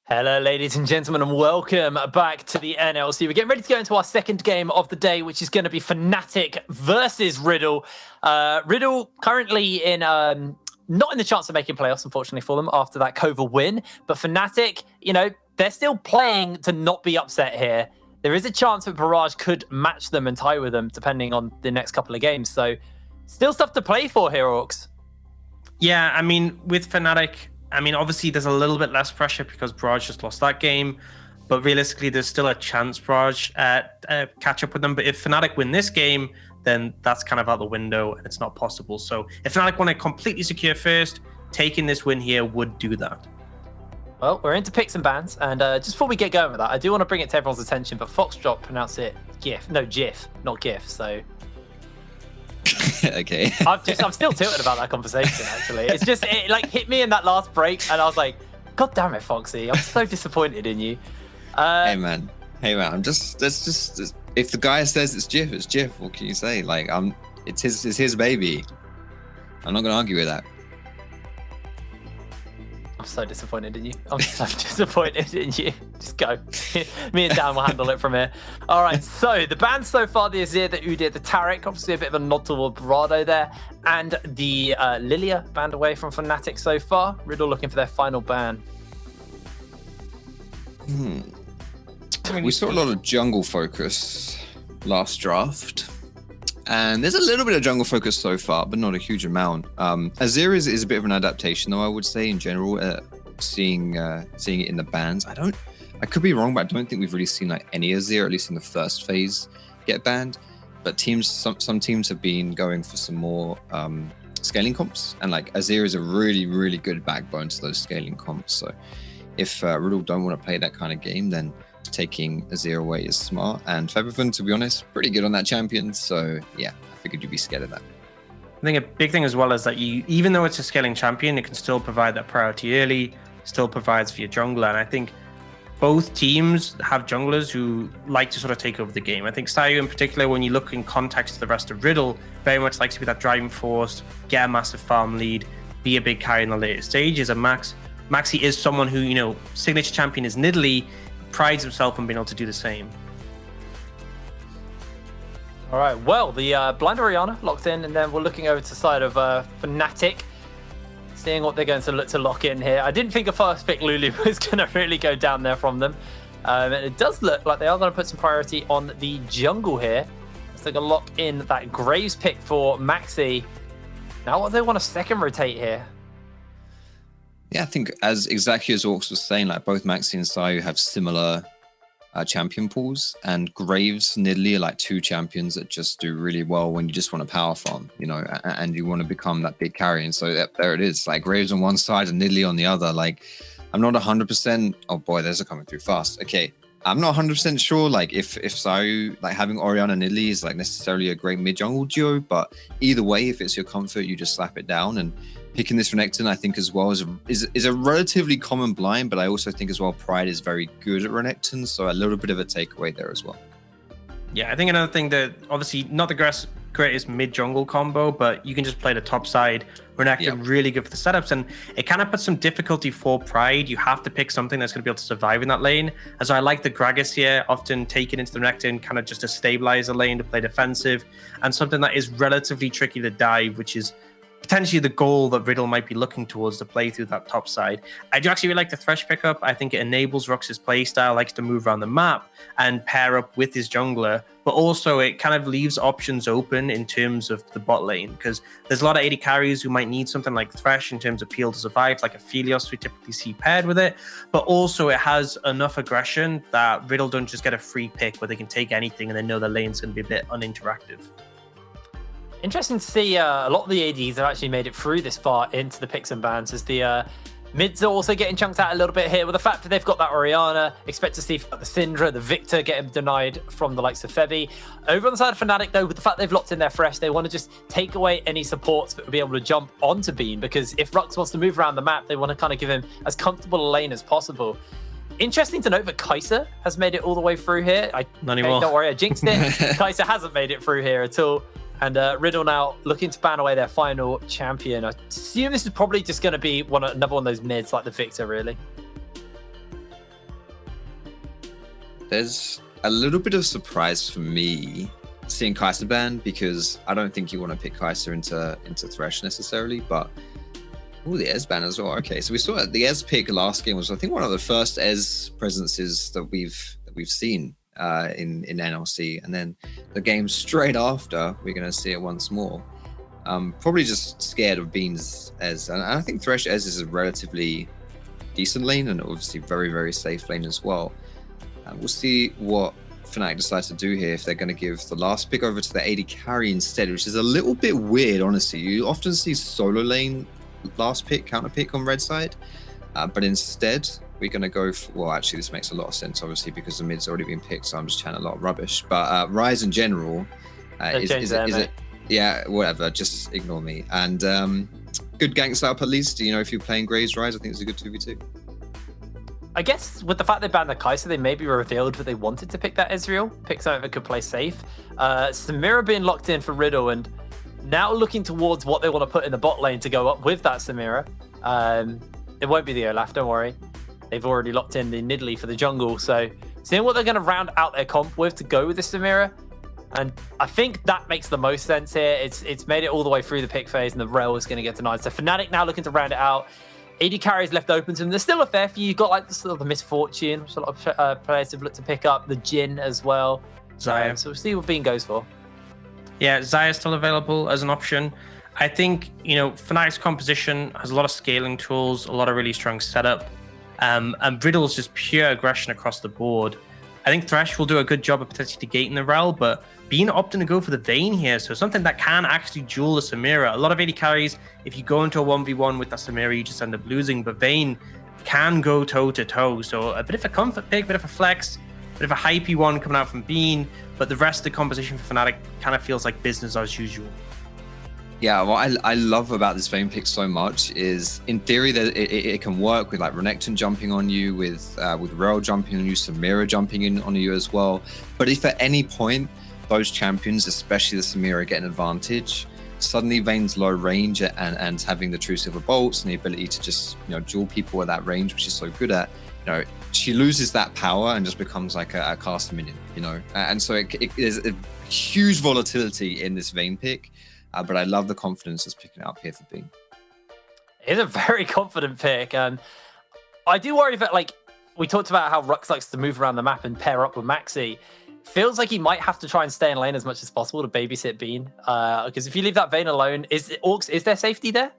Hello, ladies and gentlemen, and welcome back to the NLC. We're getting ready to go into our second game of the day, which is going to be Fnatic versus Riddle. Riddle currently in not in the chance of making playoffs, unfortunately for them, after that Kova win. But Fnatic, they're still playing to not be upset here. There is a chance that Barrage could match them and tie with them, depending on the next couple of games. So, still stuff to play for here, Orcs. Yeah, I mean, with Fnatic, obviously there's a little bit less pressure because Barrage just lost that game, but realistically there's still a chance Barrage catch up with them. But if Fnatic win this game, then that's kind of out the window and it's not possible. So if Fnatic want to completely secure first, taking this win here would do that. Well, we're into picks and bans, and just before we get going with that, I do want to bring it to everyone's attention, but Foxtrot pronounced it GIF. No, GIF, not GIF, so... Okay. I'm still tilted about that conversation, actually. It's just, it hit me in that last break, and I was like, God damn it, Foxy. I'm so disappointed in you. Hey, man. I'm just, if the guy says it's GIF, it's GIF. What can you say? It's his baby. I'm not going to argue with that. I'm so disappointed in you. I'm so disappointed in you. Just go. Me and Dan will handle it from here. All right, so the bans so far, the Azir, the Udyr, the Taric, obviously a bit of a nod toward Bravado there, and the Lilia banned away from Fnatic so far. Riddle looking for their final ban. We saw a lot of jungle focus last draft. And there's a little bit of jungle focus so far, but not a huge amount. Azir is a bit of an adaptation, though, I would say, in general, seeing it in the bans. I could be wrong, but I don't think we've really seen any Azir, at least in the first phase, get banned. But some teams have been going for some more scaling comps, and Azir is a really, really good backbone to those scaling comps. So if Riddle don't want to play that kind of game, then taking Azir away is smart. And Featherfin, to be honest, pretty good on that champion. So yeah, I figured you'd be scared of that. I think a big thing as well is that even though it's a scaling champion, it can still provide that priority early, still provides for your jungler. And I think both teams have junglers who like to sort of take over the game. I think Sayu in particular, when you look in context to the rest of Riddle, very much likes to be that driving force, get a massive farm lead, be a big carry in the later stages. And Maxi is someone who, signature champion is Nidalee, prides himself on being able to do the same. All right, well, the blind Orianna locked in, and then we're looking over to the side of Fnatic, seeing what they're going to look to lock in here. I didn't think a first pick Lulu was going to really go down there from them. And it does look like they are going to put some priority on the jungle here. So they're going to lock in that Graves pick for Maxi. Now what do they want to second rotate here? Yeah, I think exactly as Orcs was saying, both Maxi and Sayu have similar champion pools, and Graves, Nidalee are two champions that just do really well when you just want to power farm, and you want to become that big carry. And so there it is, Graves on one side and Nidalee on the other. I'm not 100%. Oh boy, those are coming through fast. Okay, I'm not 100% sure if Sayu having Orianna and Nidalee is necessarily a great mid jungle duo, but either way, if it's your comfort, you just slap it down. And picking this Renekton, I think as well is a relatively common blind, but I also think as well Pride is very good at Renekton, so a little bit of a takeaway there as well. Yeah, I think another thing that obviously not the greatest mid jungle combo, but you can just play the top side. Renekton really good for the setups, and it kind of puts some difficulty for Pride. You have to pick something that's going to be able to survive in that lane. And so I like the Gragas here, often taken into the Renekton kind of just to stabilize the lane, to play defensive, and something that is relatively tricky to dive, which is potentially the goal that Riddle might be looking towards to play through that top side. I do actually really like the Thresh pickup. I think it enables Rux's playstyle, likes to move around the map and pair up with his jungler, but also it kind of leaves options open in terms of the bot lane, because there's a lot of AD carries who might need something like Thresh in terms of peel to survive, like a Phelios we typically see paired with it, but also it has enough aggression that Riddle don't just get a free pick where they can take anything and they know the lane's going to be a bit uninteractive. Interesting to see a lot of the ADs have actually made it through this far into the picks and bans, as the mids are also getting chunked out a little bit here. With the fact that they've got that Orianna, expect to see the Syndra, the Victor getting denied from the likes of Febby. Over on the side of Fnatic, though, with the fact they've locked in their Thresh, they want to just take away any supports that will be able to jump onto Beam, because if Rux wants to move around the map, they want to kind of give him as comfortable a lane as possible. Interesting to note that Kai'Sa has made it all the way through here. Not anymore. Don't worry, I jinxed it. Kai'Sa hasn't made it through here at all. And Riddle now looking to ban away their final champion. I assume this is probably just going to be another one of those mids like the Victor, really. There's a little bit of surprise for me seeing Kai'Sa banned, because I don't think you want to pick Kai'Sa into Thresh necessarily, but the Ez ban as well. Okay, so we saw the Ez pick last game was, I think, one of the first Ez presences that we've seen in NLC, and then the game straight after we're going to see it once more. Probably just scared of Bean's Ez, and I think Thresh Ez is a relatively decent lane, and obviously very, very safe lane as well. We'll see what Fnatic decides to do here, if they're going to give the last pick over to the AD carry instead, which is a little bit weird, honestly. You often see solo lane last pick, counter pick on red side, but instead we're going to go for, well, actually this makes a lot of sense, obviously, because the mid's already been picked, so I'm just chatting a lot of rubbish. But Ryze in general, is it? Yeah, whatever, just ignore me. And good gank setup at least. You know, if you're playing Graves Ryze, I think it's a good 2v2. I guess with the fact they banned the Kai'Sa, they maybe revealed that they wanted to pick that Ezreal, pick something that could play safe. Samira being locked in for Riddle, and now looking towards what they want to put in the bot lane to go up with that Samira. It won't be the Olaf, don't worry. They've already locked in the Nidalee for the jungle, so seeing what they're going to round out their comp with to go with the Samira, and I think that makes the most sense here. It's made it all the way through the pick phase, and the Rel is going to get denied. So Fnatic now looking to round it out. AD carries left open to them. There's still a fair few. You've got like sort of the Misfortune, which a lot of players have looked to pick up. The Jhin as well. Xayah. So we'll see what Bean goes for. Yeah, Xayah is still available as an option. I think, Fnatic's composition has a lot of scaling tools, a lot of really strong setup. And Riddle's just pure aggression across the board. I think Thresh will do a good job of potentially negating the Rel, but Bean opting to go for the Vayne here, so something that can actually duel the Samira. A lot of AD carries, if you go into a 1v1 with that Samira, you just end up losing, but Vayne can go toe-to-toe, so a bit of a comfort pick, bit of a flex, bit of a hypey one coming out from Bean, but the rest of the composition for Fnatic kind of feels like business as usual. Yeah, what I love about this Vayne pick so much is, in theory, that it can work with like Renekton jumping on you, with Rel jumping on you, Samira jumping in on you as well. But if at any point those champions, especially the Samira, get an advantage, suddenly Vayne's low range and having the True Silver Bolts and the ability to just duel people at that range, which she's so good at, she loses that power and just becomes like a caster minion, and so there's a huge volatility in this Vayne pick. But I love the confidence that's picking it up here for Bean. It's a very confident pick. And I do worry that, like, we talked about how Rux likes to move around the map and pair up with Maxi. Feels like he might have to try and stay in lane as much as possible to babysit Bean. Because if you leave that Vayne alone, is there safety there?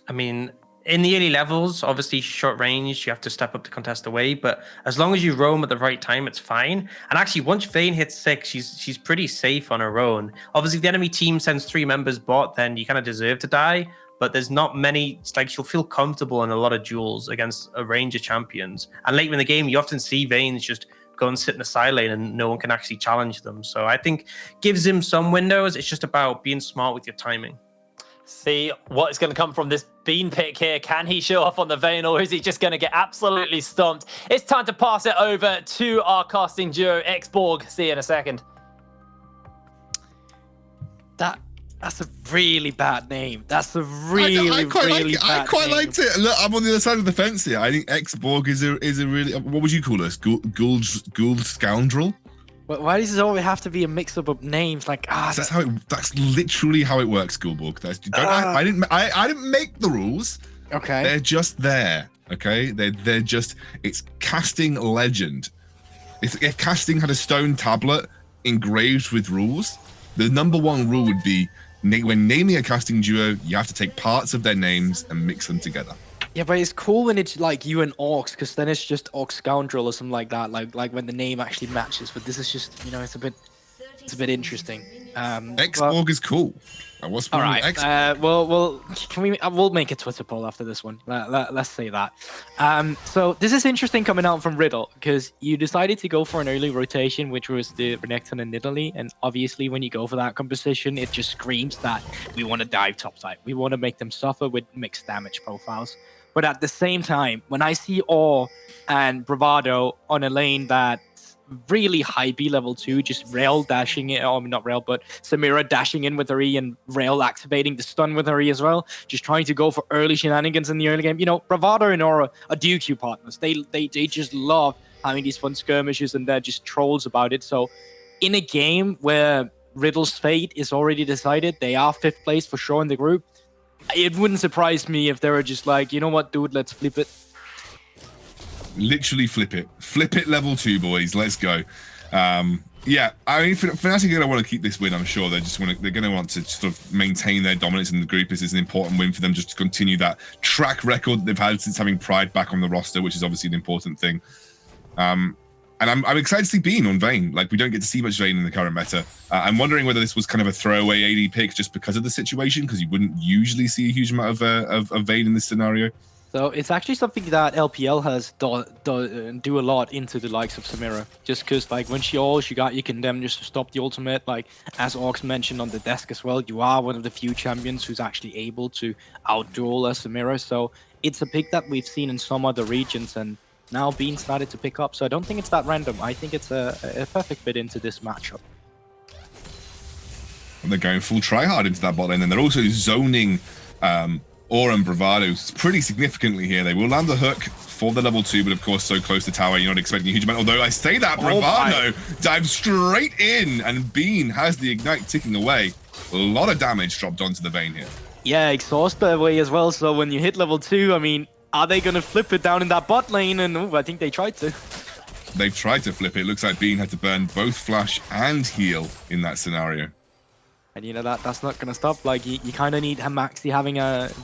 I mean, in the early levels, obviously short range, you have to step up to contest away, but as long as you roam at the right time, it's fine. And actually, once Vayne hits 6, she's pretty safe on her own. Obviously, if the enemy team sends 3 members bot, then you kind of deserve to die, but there's not many, it's like she'll feel comfortable in a lot of duels against a range of champions. And later in the game, you often see Vayne just go and sit in the side lane and no one can actually challenge them. So I think gives him some windows. It's just about being smart with your timing. See what is going to come from this Bean pick here. Can he show off on the Vayne, or is he just going to get absolutely stomped? It's time to pass it over to our casting duo, Xborg. See you in a second. That's a really bad name. That's a really bad name. I quite liked it. Look, I'm on the other side of the fence here. I think Xborg is a really, what would you call us? Gould scoundrel? Why does it always have to be a mix-up of names? Like, that's literally how it works, Schoolbook. I didn't make the rules. Okay. They're just there. Okay. They're just, it's casting legend. If casting had a stone tablet engraved with rules, the #1 rule would be, when naming a casting duo, you have to take parts of their names and mix them together. Yeah, but it's cool when it's like you and Orcs, because then it's just Orc Scoundrel or something like that. Like when the name actually matches. But this is just, it's a bit interesting. Xborg is cool. What's all right. We'll make a Twitter poll after this one. Let's say that. So this is interesting coming out from Riddle, because you decided to go for an early rotation, which was the Renekton and Nidalee, and obviously when you go for that composition, it just screams that we want to dive topside. We want to make them suffer with mixed damage profiles. But at the same time, when I see Awe and Bravado on a lane that really high B level 2, just Rel dashing it, not Rel, but Samira dashing in with her E and Rel activating the stun with her E as well, just trying to go for early shenanigans in the early game. Bravado and Aura are DQ partners. They just love having these fun skirmishes, and they're just trolls about it. So in a game where Riddle's fate is already decided, they are 5th place for sure in the group. It wouldn't surprise me if they were just like, you know what, dude, let's flip it. Literally flip it. Flip it level 2, boys. Let's go. Yeah, I mean, Fnatic are going to want to keep this win, I'm sure. They're going to want to sort of maintain their dominance in the group. This is an important win for them just to continue that track record that they've had since having Pride back on the roster, which is obviously an important thing. And I'm excited to see Bean on Vayne. Like, we don't get to see much Vayne in the current meta. I'm wondering whether this was kind of a throwaway AD pick just because of the situation, because you wouldn't usually see a huge amount of Vayne in this scenario. So it's actually something that LPL has do a lot into the likes of Samira. Just because, like, when she ults, you got your condemn just to stop the ultimate. Like, as Orcs mentioned on the desk as well, you are one of the few champions who's actually able to outduel a Samira. So it's a pick that we've seen in some other regions, and now being started to pick up. So I don't think it's that random. I think it's a perfect fit into this matchup. And they're going full tryhard into that bot lane, and they're also zoning Aura and Bravado pretty significantly here. They will land the hook for the level 2, but of course so close to tower, you're not expecting a huge amount. Although I say that, Bravado dives straight in, and Bean has the ignite ticking away. A lot of damage dropped onto the Vayne here. Yeah, exhaust their way as well. So when you hit level 2, I mean, are they going to flip it down in that bot lane? And I think they tried to. They've tried to flip it. Looks like Bean had to burn both flash and heal in that scenario. And you know that's not gonna stop. Like you kind of need Maxi having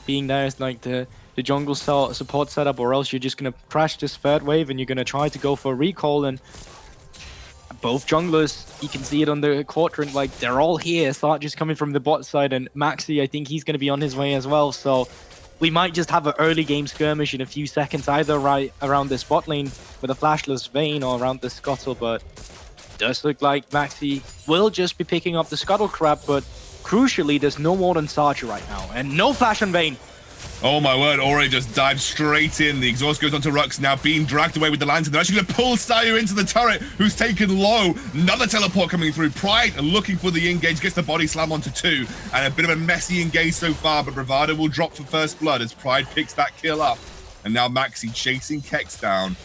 being there as like the jungle support setup, or else you're just gonna crash this 3rd wave and you're gonna try to go for a recall. And both junglers, you can see it on the quadrant, like they're all here. Start just coming from the bot side, and Maxi, I think he's gonna be on his way as well. So we might just have an early game skirmish in a few seconds, either right around this bot lane with a flashless Vayne or around the Scuttle, but does look like Maxi will just be picking up the Scuttle Crab, but crucially, there's no more than Sarja right now, and no flash on Vayne. Oh my word, Ori just dives straight in. The exhaust goes onto Rux, now being dragged away with the lantern. They're actually going to pull Sayu into the turret, who's taken low. Another teleport coming through. Pride looking for the engage, gets the body slam onto 2, and a bit of a messy engage so far, but Bravado will drop for first blood as Pride picks that kill up. And now Maxi chasing Kex down.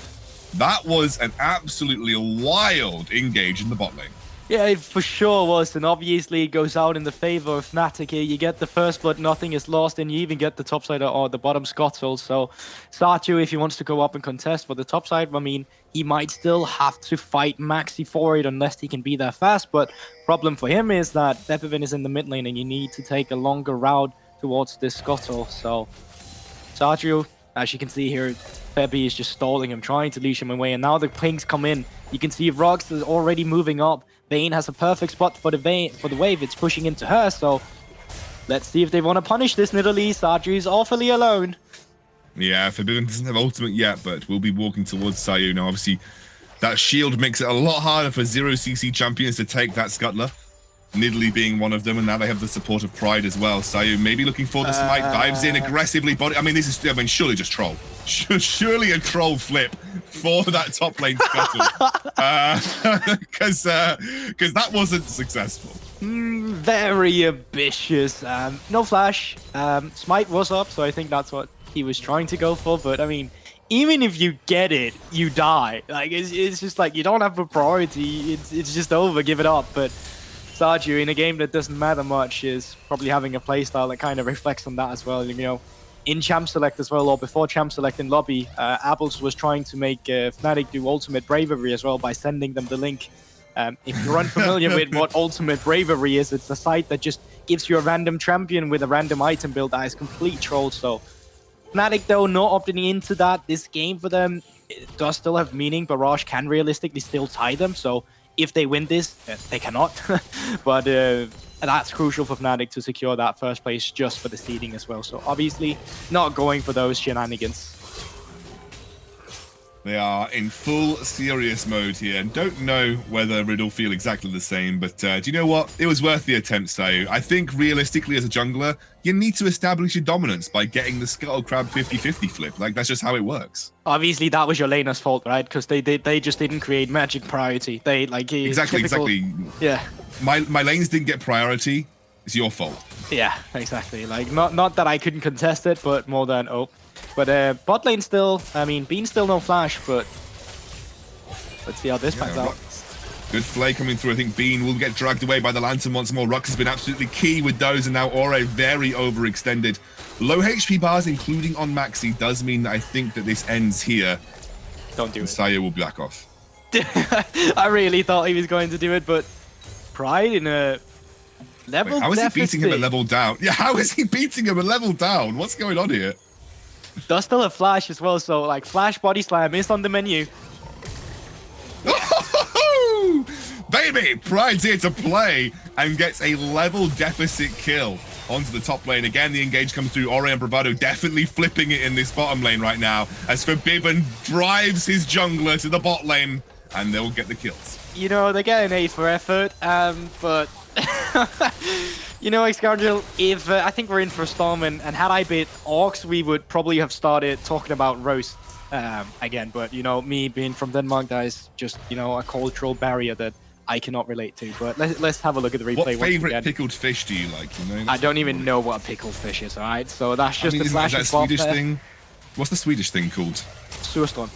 That was an absolutely wild engage in the bot lane. Yeah, it for sure was, and obviously it goes out in the favor of Fnatic here. You get the first blood, nothing is lost, and you even get the top side or the bottom Scuttle. So Sarju, if he wants to go up and contest for the top side, I mean, he might still have to fight Maxi for it unless he can be there fast. But problem for him is that Depivin is in the mid lane, and you need to take a longer route towards this Scuttle. So Sarju, as you can see here, Pepe is just stalling him, trying to leash him away, and now the pings come in. You can see Rox is already moving up. Vayne has a perfect spot for the wave. It's pushing into her, so let's see if they want to punish this Nidalee. Sarju is awfully alone. Yeah, Forbidden doesn't have ultimate yet, but we'll be walking towards Sayu. Now, obviously, that shield makes it a lot harder for 0cc champions to take that Scuttler. Nidalee being one of them, and now they have the support of Pride as well. Sayu maybe looking for the smite, dives in aggressively. Body. I mean, this is, I mean, surely just troll. Surely a troll flip for that top lane Scuttle. Because that wasn't successful. Very ambitious. No flash. Smite was up, so I think that's what he was trying to go for. But I mean, even if you get it, you die. Like it's just like you don't have a priority. It's just over. Give it up. But Sarju, in a game that doesn't matter much, is probably having a playstyle that kind of reflects on that as well. You know, in Champ Select as well, or before Champ Select in lobby, Apples was trying to make Fnatic do Ultimate Bravery as well by sending them the link. If you're unfamiliar with what Ultimate Bravery is, it's a site that just gives you a random champion with a random item build that is complete troll. So Fnatic, though, not opting into that. This game for them, it does still have meaning. Barrage can realistically still tie them, so if they win this, they cannot. But that's crucial for Fnatic to secure that first place just for the seeding as well. So obviously not going for those shenanigans. They are in full serious mode here, and don't know whether Riddle feel exactly the same, but do you know what? It was worth the attempt, Sayu. I think realistically as a jungler, you need to establish your dominance by getting the Scuttle Crab 50-50 flip. Like, that's just how it works. Obviously, that was your laner's fault, right? Because they just didn't create magic priority. They, like... Exactly. Yeah. My lanes didn't get priority. It's your fault. Yeah, exactly. Like, not that I couldn't contest it, but more than, But bot lane still, I mean, Bean still no flash, but Let's see how this pans out. Good flay coming through. I think Bean will get dragged away by the Lantern once more. Rux has been absolutely key with those, and now Ore very overextended. Low HP bars, including on Maxi, does mean that I think that this ends here. Don't do it. Saya will back off. I really thought he was going to do it, but Pride in a level How is he beating him a deficit. level down? Yeah, how is he beating him a level down? What's going on here? Does still have Flash as well, so like Flash Body Slam is on the menu. Baby, Pride's here to play and gets a level deficit kill onto the top lane. Again, the engage comes through. Ore and Bravado definitely flipping it in this bottom lane right now as Forbidden drives his jungler to the bot lane, and they'll get the kills. You know, they get an A for effort, but you know, Scoundrel, if I think we're in for a storm, and had I bit Orcs, we would probably have started talking about roast again. But you know, me being from Denmark, that is just, you know, a cultural barrier that I cannot relate to. But let's have a look at the replay. What once favorite again. pickled fish do you like? You know, I don't even know what a pickled fish is. All right, so that's just a is flash that of Bob Swedish there. thing? What's the Swedish thing called? Surstorm.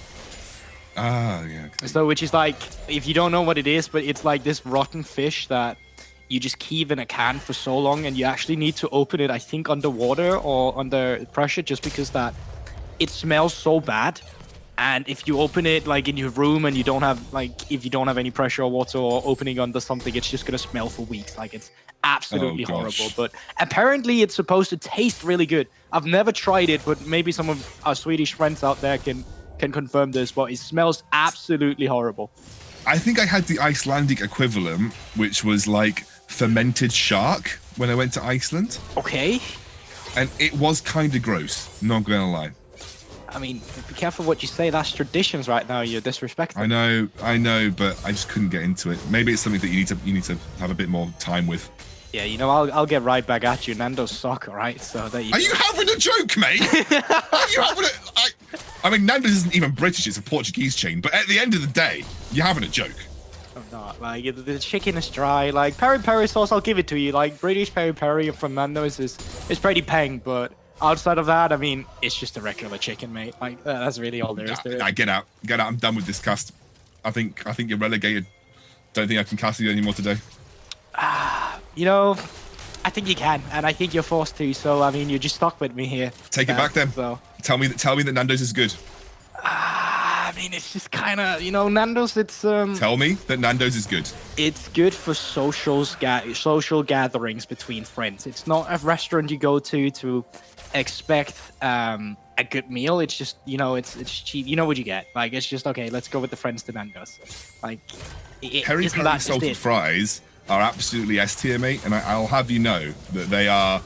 Ah, yeah. Okay. So, which is like, if you don't know what it is, but it's like this rotten fish that you just keep in a can for so long, and you actually need to open it, I think, underwater or under pressure, just because that it smells so bad. And if you open it like in your room and you don't have like, if you don't have any pressure or water, or opening under something, it's just gonna smell for weeks. Like, it's absolutely Oh, gosh. horrible. But apparently it's supposed to taste really good. I've never tried it, but maybe some of our Swedish friends out there can confirm this, but it smells absolutely horrible. I think I had the Icelandic equivalent, which was like fermented shark when I went to Iceland, Okay. and it was kind of gross. Not gonna lie. I mean, be careful what you say. That's traditions right now. You're disrespecting. I know, but I just couldn't get into it. Maybe it's something that you need to have a bit more time with. Yeah, you know, I'll get right back at you. Nando's suck, all right? So there you Are go. you having a joke, mate? Are you having a? I mean, Nando's isn't even British; it's a Portuguese chain. But at the end of the day, you're having a joke. I'm not. Like, the chicken is dry. Like, peri-peri sauce, I'll give it to you. Like, British peri-peri from Nando's is pretty peng, but outside of that, I mean, it's just a regular chicken, mate. Like, that's really all there is to it. Get out. I'm done with this cast. I think you're relegated. Don't think I can cast you anymore today. You know, I think you can, and I think you're forced to. So, I mean, you're just stuck with me here. Take it back then. So, Tell me that Nando's is good. I mean, it's just kind of, you know, Nando's. It's Tell me that Nando's is good. It's good for social gatherings between friends. It's not a restaurant you go to expect a good meal. It's just, you know, it's cheap. You know what you get. Like, it's just, okay, let's go with the friends to Nando's. Like, Peri isn't peri that just salted it? fries are absolutely S tier, mate, and I'll have you know that they are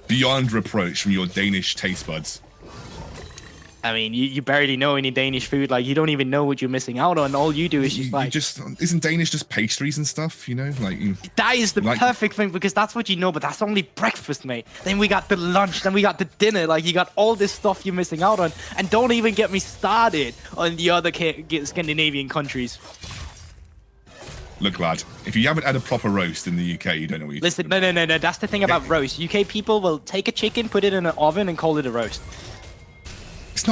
beyond reproach from your Danish taste buds. I mean, you barely know any Danish food. Like, you don't even know what you're missing out on. All you do is just Isn't Danish just pastries and stuff? You know, like that is the like- perfect thing, because that's what you know. But that's only breakfast, mate. Then we got the lunch. Then we got the dinner. Like, you got all this stuff you're missing out on. And don't even get me started on the other Scandinavian countries. Look, lad, if you haven't had a proper roast in the UK, you don't know what you're Listen, no. That's the thing about roast. UK people will take a chicken, put it in an oven, and call it a roast.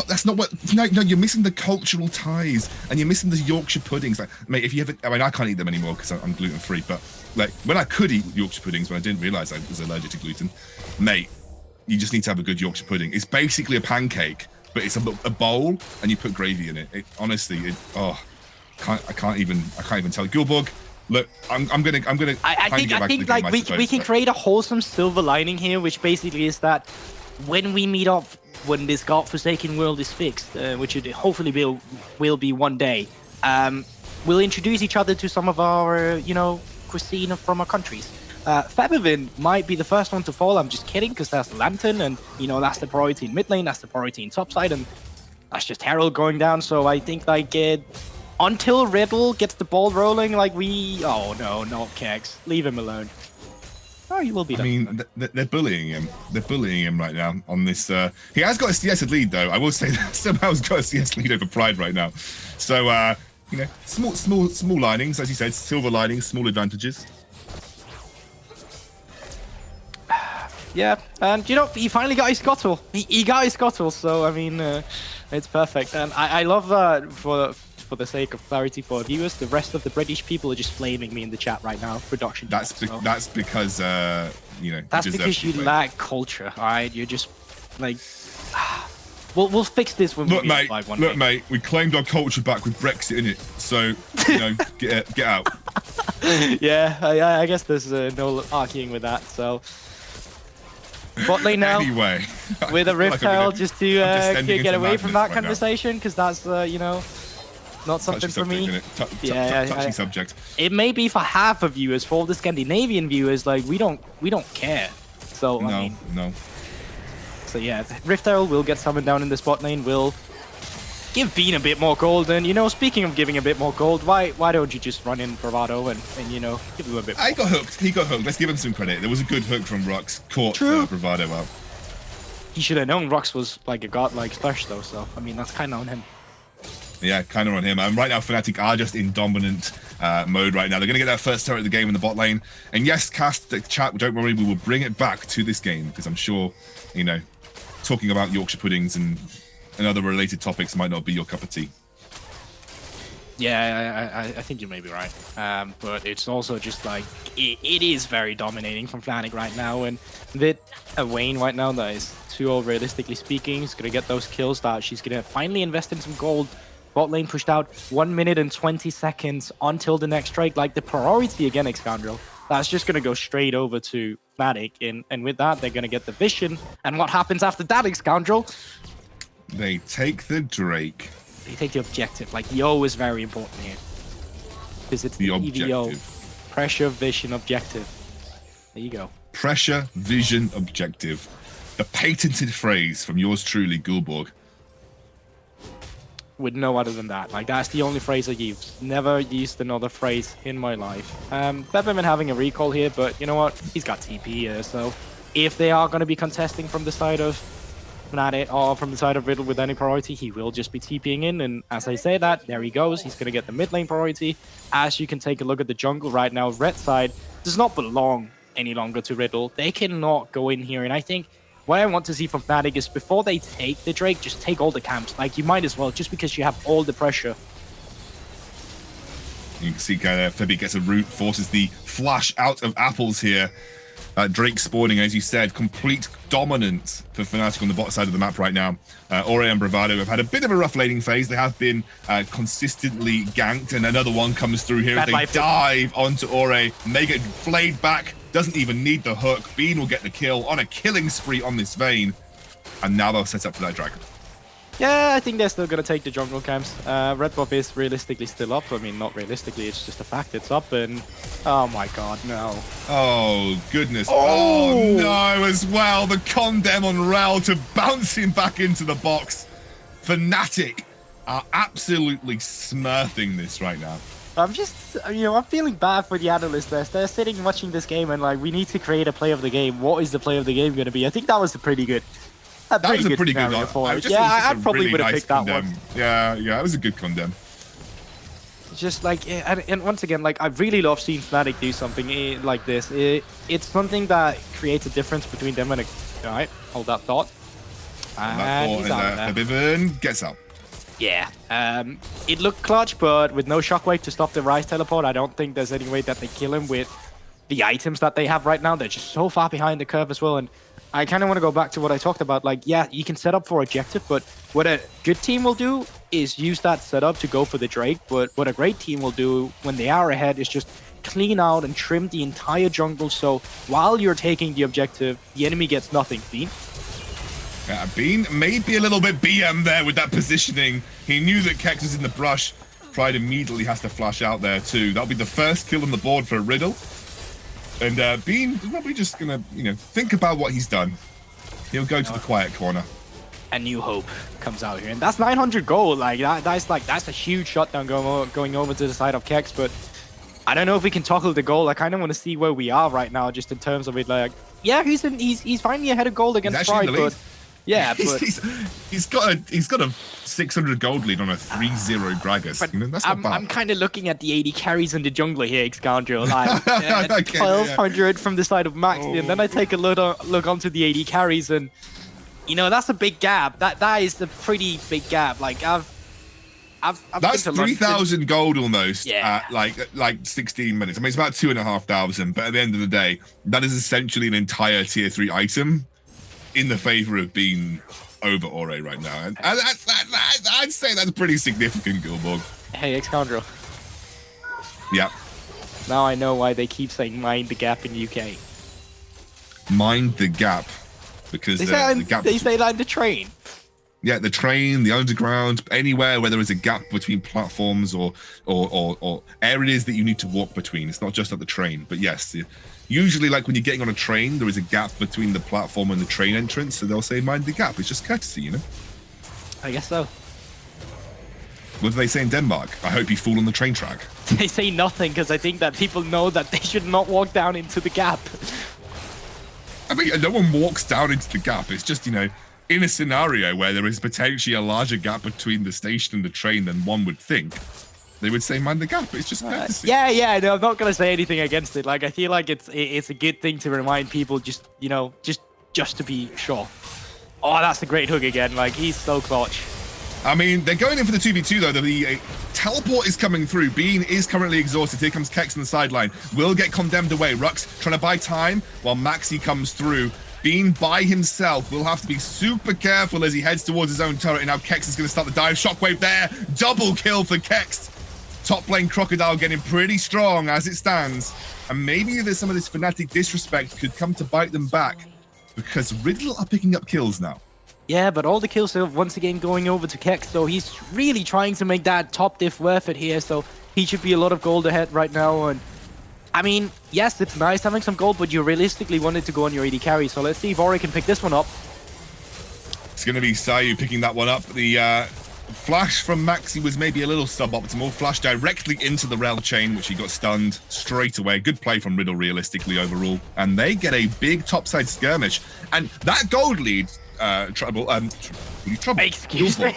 That's not what. No, you're missing the cultural ties, and you're missing the Yorkshire puddings. Like, mate, if you ever, I mean, I can't eat them anymore because I'm gluten free. But like, when I could eat Yorkshire puddings, when I didn't realise I was allergic to gluten, mate, you just need to have a good Yorkshire pudding. It's basically a pancake, but it's a bowl, and you put gravy in it. Honestly, I can't even tell. Gilborg, look, I'm gonna. I think like we can create a wholesome silver lining here, which basically is that when we meet up, when this godforsaken world is fixed, which it hopefully will be one day, we'll introduce each other to some of our, cuisine from our countries. Fabivin might be the first one to fall. I'm just kidding, because that's the Lantern, and that's the priority in mid lane, that's the priority in top side, and that's just Herald going down. So I think until Riddle gets the ball rolling, oh no, not Kegs, leave him alone. Oh, you will be done. I mean, they're bullying him. They're bullying him right now on this. He has got a CS lead, though. I will say that somehow's got a CS lead over Pride right now. So, small linings, as you said, silver linings, small advantages. Yeah, and he finally got his scuttle. He got his scuttle, so I mean, It's perfect, and I love for the sake of clarity for viewers, the rest of the British people are just flaming me in the chat right now. Production. That's because you know. That's because you lack culture. All right, you're just like. We'll fix this when we mate. live one Look, day. mate. We claimed our culture back with Brexit in it, so you know, get out. Yeah, I guess there's no arguing with that. So. Bot lane now. Anyway, With a Rift Herald just to get away from that right conversation, because that's you know, not something for me. Touchy subject. It may be for half of viewers, for all the Scandinavian viewers, like we don't care. So I mean, no. So yeah, Rift Herald will get summoned down in the spot lane. Will give Bean a bit more gold, and you know, speaking of giving a bit more gold, why don't you just run in Bravado and you know, give him a bit more. He got hooked. Let's give him some credit. There was a good hook from Rux. Caught Bravado out. He should have known Rux was like a godlike splash though, so I mean, that's kind of on him. Yeah, kind of on him. And right now, Fnatic are just in dominant mode right now. They're going to get their first turret of the game in the bot lane. And yes, Cast, the chat, don't worry, we will bring it back to this game, because I'm sure, you know, talking about Yorkshire puddings and other related topics might not be your cup of tea. Yeah, I think you may be right. But it's also just like, it is very dominating from Fnatic right now. And with a Vayne right now that is 2-0 realistically speaking, is going to get those kills that she's going to finally invest in some gold. Bot lane pushed out 1 minute and 20 seconds until the next strike. Like the priority again, Xcandrel. That's just going to go straight over to Fnatic. And with that, they're going to get the vision. And what happens after that, Xcandrel? They take the Drake. They take the objective. Like the O is very important here. Because it's the EVO. Pressure, vision, objective. There you go. Pressure, vision, objective. The patented phrase from yours truly, Gulborg. With no other than that. Like that's the only phrase I use. Never used another phrase in my life. Peppermint having a recall here, but you know what? He's got TP here, so if they are going to be contesting from the side of Fnatic or from the side of Riddle with any priority, he will just be TPing in, and as I say that, there he goes. He's going to get the mid lane priority. As you can take a look at the jungle right now, red side does not belong any longer to Riddle. They cannot go in here, and I think what I want to see from Fnatic is before they take the Drake, just take all the camps. Like, you might as well, just because you have all the pressure. You can see Febby gets a root, forces the flash out of apples here. Drake spawning, as you said, complete dominance for Fnatic on the bot side of the map right now. Ore and Bravado have had a bit of a rough laning phase. They have been consistently ganked, and another one comes through here. They dive onto Ore, may get flayed back, doesn't even need the hook. Bean will get the kill on a killing spree on this Vayne, and now they'll set up for that dragon. Yeah, I think they're still going to take the jungle camps. Red buff is realistically still up. I mean, not realistically, it's just a fact it's up, and oh my god, no. Oh, goodness. Oh, no, as well. The condemn on Rel to bounce him back into the box. Fnatic are absolutely smurfing this right now. I'm just, you know, I'm feeling bad for the analysts there. They're sitting watching this game and like, we need to create a play of the game. What is the play of the game going to be? I think that was a pretty good. That was a pretty good one. Yeah, I probably would have picked that one. Yeah, that was a good condemn. Just like, and once again, like, I really love seeing Fnatic do something like this. It's something that creates a difference between them and a... Alright, hold that thought. And he's out there. Bivern gets up. Yeah, it looked clutch, but with no shockwave to stop the Rise teleport, I don't think there's any way that they kill him with the items that they have right now. They're just so far behind the curve as well, and I kind of want to go back to what I talked about. Like, yeah, you can set up for objective, but what a good team will do is use that setup to go for the Drake, but what a great team will do when they are ahead is just clean out and trim the entire jungle, so while you're taking the objective, the enemy gets nothing. Bean? Bean may be a little bit BM there with that positioning. He knew that Kex was in the brush. Pride immediately has to flash out there too. That'll be the first kill on the board for Riddle. And Bean is probably just going to, you know, think about what he's done. He'll go to the quiet corner. A new hope comes out here. And that's 900 gold. Like, that's a huge shutdown going over to the side of Kex. But I don't know if we can toggle the goal. I kind of want to see where we are right now, just in terms of it. Like, yeah, he's finally ahead of gold against Pride, but yeah, but he's got a 600 gold lead on a 3-0 Gragas. You know, that's not bad. I'm kind of looking at the 80 carries in the jungler here, Xcandrel. Like 1200 from the side of Max, and then I take a look onto the 80 carries, and you know, that's a big gap. That is a pretty big gap. Like I've That's been to London. 3,000 gold almost Yeah. at like 16 minutes. I mean, it's about 2,500, but at the end of the day, that is essentially an entire tier 3 item in the favor of being over Ore right now. And I'd say that's pretty significant, Gilborg. Hey, Excondro. Yeah. Now I know why they keep saying mind the gap in UK. Mind the gap. Because They the gap say that in the train. Yeah, the train, the underground, anywhere where there is a gap between platforms or areas that you need to walk between. It's not just at the train, but yes, usually like when you're getting on a train, there is a gap between the platform and the train entrance, so they'll say mind the gap. It's just courtesy, you know? I guess so. What do they say in Denmark? I hope you fall on the train track. They say nothing because I think that people know that they should not walk down into the gap. I mean, no one walks down into the gap. It's just, you know, in a scenario where there is potentially a larger gap between the station and the train than one would think, they would say mind the gap. It's just courtesy. Yeah, no, I'm not gonna say anything against it. Like, I feel like it's a good thing to remind people, just, you know, just to be sure. Oh, that's a great hook again. Like, he's so clutch. I mean, they're going in for the 2v2 though. The teleport is coming through. Bean is currently exhausted. Here comes Kex on the sideline. Will get condemned away. Rux trying to buy time while Maxi comes through. Bean by himself will have to be super careful as he heads towards his own turret. And now Kex is going to start the dive. Shockwave there. Double kill for Kex. Top lane Crocodile getting pretty strong as it stands. And maybe there's some of this Fnatic disrespect could come to bite them back because Riddle are picking up kills now. Yeah, but all the kills are once again going over to Kex, so he's really trying to make that top diff worth it here, so he should be a lot of gold ahead right now. And I mean, yes, it's nice having some gold, but you realistically wanted to go on your AD carry, so let's see if Ori can pick this one up. It's going to be Sayu picking that one up. The flash from Maxi was maybe a little suboptimal. Flash directly into the rail chain, which he got stunned straight away. Good play from Riddle, realistically, overall. And they get a big topside skirmish. And that gold lead, Trouble. Excuse me?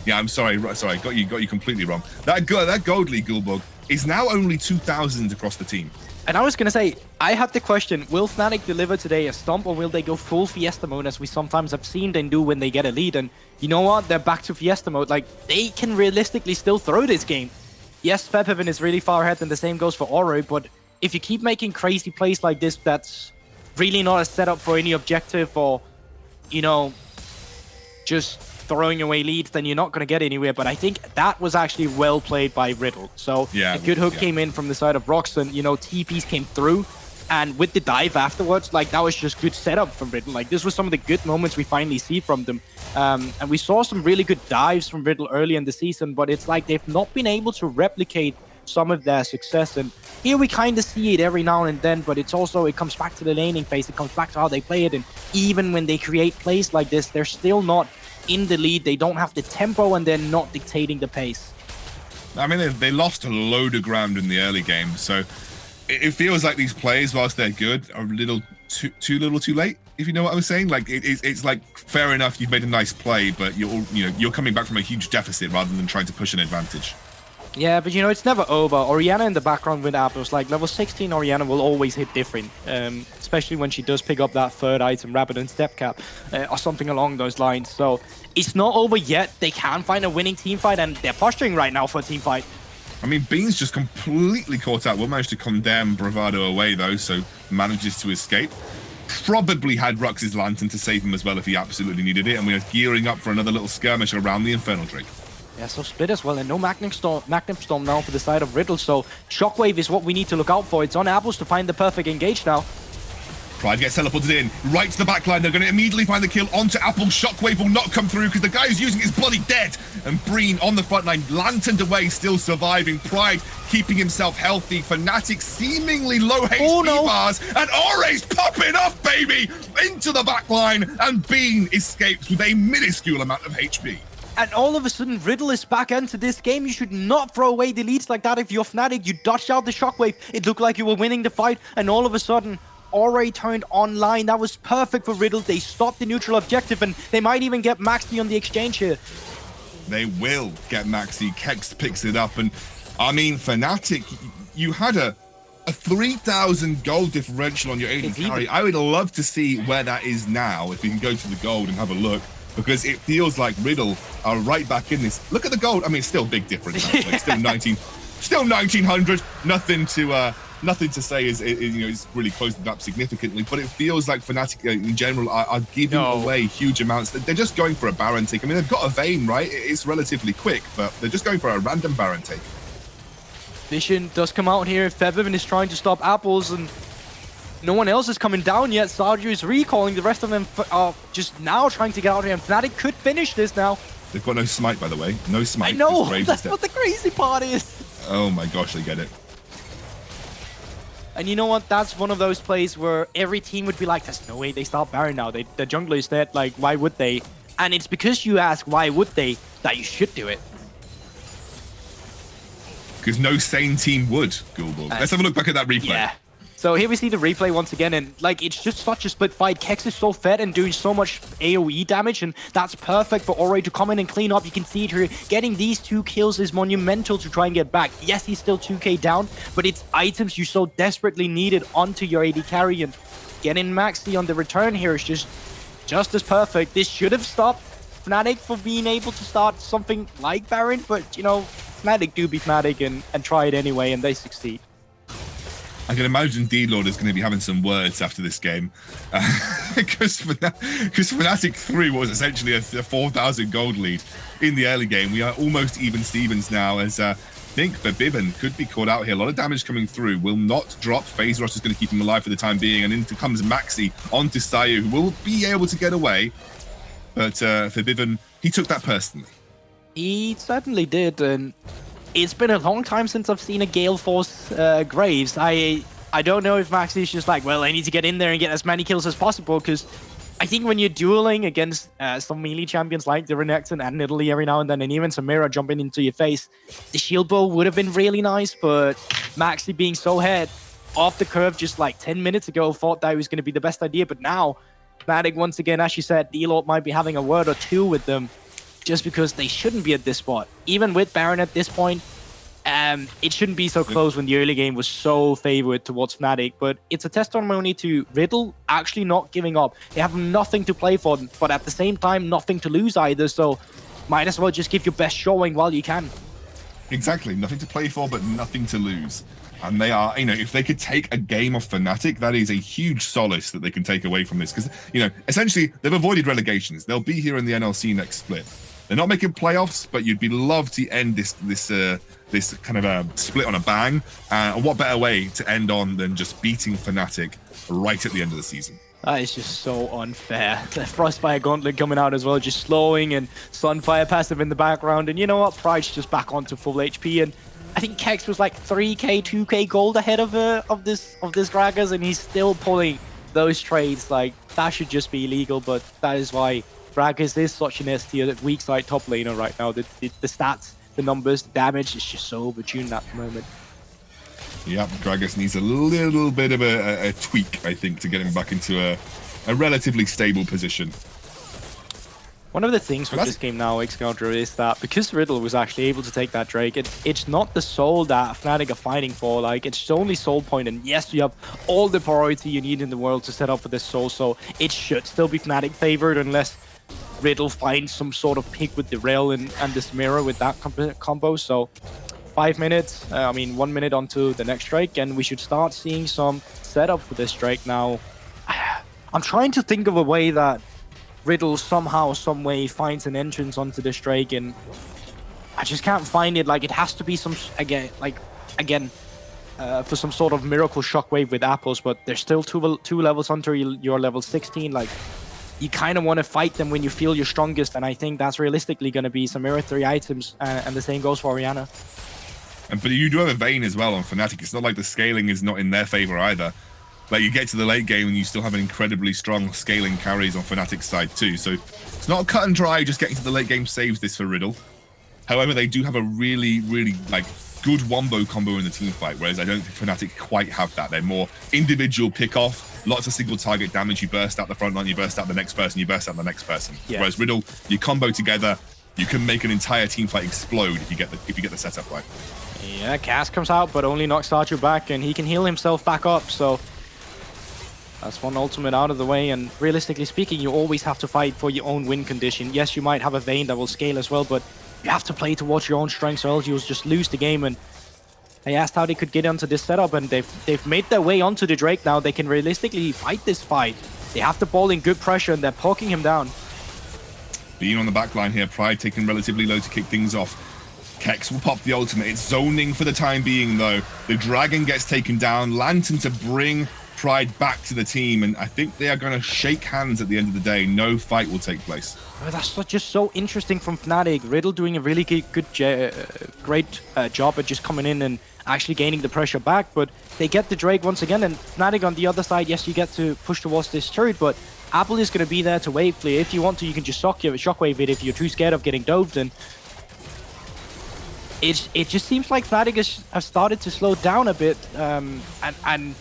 Yeah, I'm sorry. Got you completely wrong. That gold lead, Gulbug, is now only 2,000 across the team. And I was going to say, I had the question, will Fnatic deliver today a stomp or will they go full Fiesta mode as we sometimes have seen them do when they get a lead? And you know what? They're back to Fiesta mode. Like, they can realistically still throw this game. Yes, Peppervin is really far ahead and the same goes for Oro, but if you keep making crazy plays like this, that's really not a setup for any objective or, you know, just throwing away leads, then you're not going to get anywhere. But I think that was actually well played by Riddle. So yeah, a good hook came in from the side of Roxanne. You know, TPs came through. And with the dive afterwards, like, that was just good setup from Riddle. Like, this was some of the good moments we finally see from them. And we saw some really good dives from Riddle early in the season, but it's like they've not been able to replicate some of their success. And here we kind of see it every now and then, but it's also, it comes back to the laning phase. It comes back to how they play it. And even when they create plays like this, they're still not in the lead. They don't have the tempo and they're not dictating the pace. I mean, they lost a load of ground in the early game, so it feels like these plays, whilst they're good, are a little too late. If you know what I'm saying, like it's like fair enough, you've made a nice play, but you're coming back from a huge deficit rather than trying to push an advantage. Yeah, but you know, it's never over. Orianna in the background with Apples, like level 16 Orianna will always hit different, especially when she does pick up that third item, Rapid and Step Cap, or something along those lines. So it's not over yet. They can find a winning team fight, and they're posturing right now for a team fight. I mean, Bean's just completely caught out. Will manage to condemn Bravado away, though, so manages to escape. Probably had Rux's Lantern to save him as well if he absolutely needed it, and we are gearing up for another little skirmish around the Infernal Drake. Yeah, so split as well, and no Magnum Storm now for the side of Riddle, so Shockwave is what we need to look out for. It's on Apples to find the perfect engage now. Pride gets teleported in, right to the backline. They're going to immediately find the kill onto Apple. Shockwave will not come through because the guy who's using it is bloody dead. And Breen on the front line, lanterned away, still surviving. Pride keeping himself healthy. Fnatic seemingly low HP bars. And Ore's popping off, baby, into the backline. And Bean escapes with a minuscule amount of HP. And all of a sudden, Riddle is back into this game. You should not throw away the leads like that if you're Fnatic. You dodged out the Shockwave. It looked like you were winning the fight. And all of a sudden, Ore turned online. That was perfect for Riddle. They stopped the neutral objective, and they might even get Maxi on the exchange here. They will get Maxi. Kex picks it up, and I mean, Fnatic, you had a a 3,000 gold differential on your AD carry. I would love to see where that is now, if you can go to the gold and have a look, because it feels like Riddle are right back in this. Look at the gold. I mean, it's still a big difference. Actually. Still 1900. Nothing to say is it's really closed it up significantly, but it feels like Fnatic in general are giving away huge amounts. They're just going for a Baron take. I mean, they've got a Vayne, right? It's relatively quick, but they're just going for a random Baron take. Vision does come out here. Febiven is trying to stop Apples, and no one else is coming down yet. Stardew is recalling. The rest of them are just now trying to get out here, and Fnatic could finish this now. They've got no smite, by the way. No smite. I know, that's what the crazy part is. Oh my gosh, they get it. And you know what? That's one of those plays where every team would be like, there's no way they start Baron now. The jungler is dead. Like, why would they? And it's because you ask, why would they, that you should do it. Because no sane team would, Google. Let's have a look back at that replay. Yeah. So here we see the replay once again, and like it's just such a split fight. Kex is so fed and doing so much AoE damage, and that's perfect for Ori to come in and clean up. You can see it here. Getting these 2 kills is monumental to try and get back. Yes, he's still 2k down, but it's items you so desperately needed onto your AD carry, and getting Maxi on the return here is just as perfect. This should have stopped Fnatic for being able to start something like Baron, but you know, Fnatic do be Fnatic and try it anyway, and they succeed. I can imagine D-Lord is going to be having some words after this game. Because Fnatic 3 was essentially a 4,000 gold lead in the early game. We are almost even Stevens now, as I think Febiven could be caught out here. A lot of damage coming through. Will not drop. Phase Rush is going to keep him alive for the time being. And in comes Maxi onto Sayu, who will be able to get away. But Febiven, he took that personally. He certainly did, and it's been a long time since I've seen a Gale Force Graves. I don't know if Maxi is just like, well, I need to get in there and get as many kills as possible, because I think when you're dueling against some melee champions like the Renekton and Italy every now and then, and even Samira jumping into your face, the shield bow would have been really nice, but Maxi being so ahead off the curve just like 10 minutes ago thought that was going to be the best idea, but now Fnatic, once again, as you said, D-Lord might be having a word or two with them, just because they shouldn't be at this spot. Even with Baron at this point, it shouldn't be so close when the early game was so favored towards Fnatic, but it's a testimony to Riddle actually not giving up. They have nothing to play for, but at the same time, nothing to lose either, so might as well just give your best showing while you can. Exactly, nothing to play for, but nothing to lose. And they are, if they could take a game off Fnatic, that is a huge solace that they can take away from this. Because, essentially, they've avoided relegations. They'll be here in the NLC next split. They're not making playoffs, but you'd be love to end this kind of a split on a bang. And what better way to end on than just beating Fnatic right at the end of the season? That is just so unfair. The Frostfire Gauntlet coming out as well, just slowing, and Sunfire passive in the background. And you know what? Pride's just back onto full HP, and I think Kex was like 3k, 2k gold ahead of this Gragas, and he's still pulling those trades. Like, that should just be illegal, but that is why Gragas is such an S-tier weak side top laner right now. The stats, the numbers, the damage is just so overtuned at the moment. Yeah, Gragas needs a little bit of a tweak, I think, to get him back into a relatively stable position. One of the things with this game now, Xcounter, is that because Riddle was actually able to take that Drake, it's not the soul that Fnatic are fighting for. Like, it's only soul point, and yes, you have all the priority you need in the world to set up for this soul, so it should still be Fnatic favored unless Riddle finds some sort of pick with the Rail and the Samira with that combo. So 5 minutes, 1 minute onto the next Drake, and we should start seeing some setup for this Drake now. I'm trying to think of a way that Riddle somehow, some way finds an entrance onto this Drake, and I just can't find it. Like, it has to be some, again, for some sort of miracle shockwave with Apples, but they're still two levels under your level 16. Like, you kind of want to fight them when you feel you're strongest, and I think that's realistically going to be Samira 3 items, and the same goes for Orianna. But you do have a Vayne as well on Fnatic. It's not like the scaling is not in their favor either. Like, you get to the late game and you still have an incredibly strong scaling carries on Fnatic's side too. So it's not cut and dry, just getting to the late game saves this for Riddle. However, they do have a really, really good wombo combo in the team fight, whereas I don't think Fnatic quite have that. They're more individual pick-off, lots of single target damage. You burst out the front line, you burst out the next person, you burst out the next person. Yeah. Whereas Riddle, you combo together, you can make an entire team fight explode if you get the setup right. Yeah, Cass comes out, but only knocks Starchu back, and he can heal himself back up, so that's one ultimate out of the way. And realistically speaking, you always have to fight for your own win condition. Yes, you might have a Vayne that will scale as well, but you have to play towards your own strengths, or else you'll just lose the game. And they asked how they could get onto this setup, and they've made their way onto the Drake now. They can realistically fight this fight. They have the ball in good pressure, and they're poking him down. Being on the back line here, Pride taking relatively low to kick things off. Kex will pop the ultimate. It's zoning for the time being, though. The Dragon gets taken down. Lantern to bring Pride back to the team, and I think they are going to shake hands at the end of the day. No fight will take place. Oh, that's just so interesting from Fnatic. Riddle doing a really great job at just coming in and actually gaining the pressure back, but they get the Drake once again, and Fnatic on the other side, yes, you get to push towards this turret, but Apple is going to be there to wave clear. If you want to, you can just shockwave it if you're too scared of getting doved, and it just seems like Fnatic has started to slow down a bit, and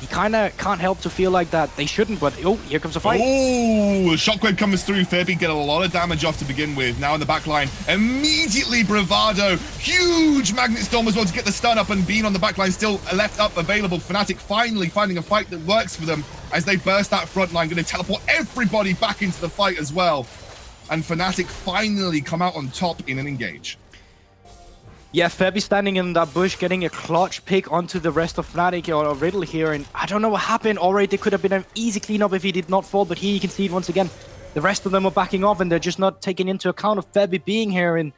you kind of can't help to feel like that they shouldn't, but oh, here comes a fight. Oh, Shockwave comes through. Furby get a lot of damage off to begin with. Now in the back line, immediately Bravado. Huge Magnet Storm as well to get the stun up, and Bean on the back line still left up available. Fnatic finally finding a fight that works for them as they burst that front line, going to teleport everybody back into the fight as well. And Fnatic finally come out on top in an engage. Yeah, Febby standing in that bush, getting a clutch pick onto the rest of Fnatic or Riddle here, and I don't know what happened. Already, there could have been an easy cleanup if he did not fall, but here you can see it once again. The rest of them are backing off, and they're just not taking into account of Febby being here. And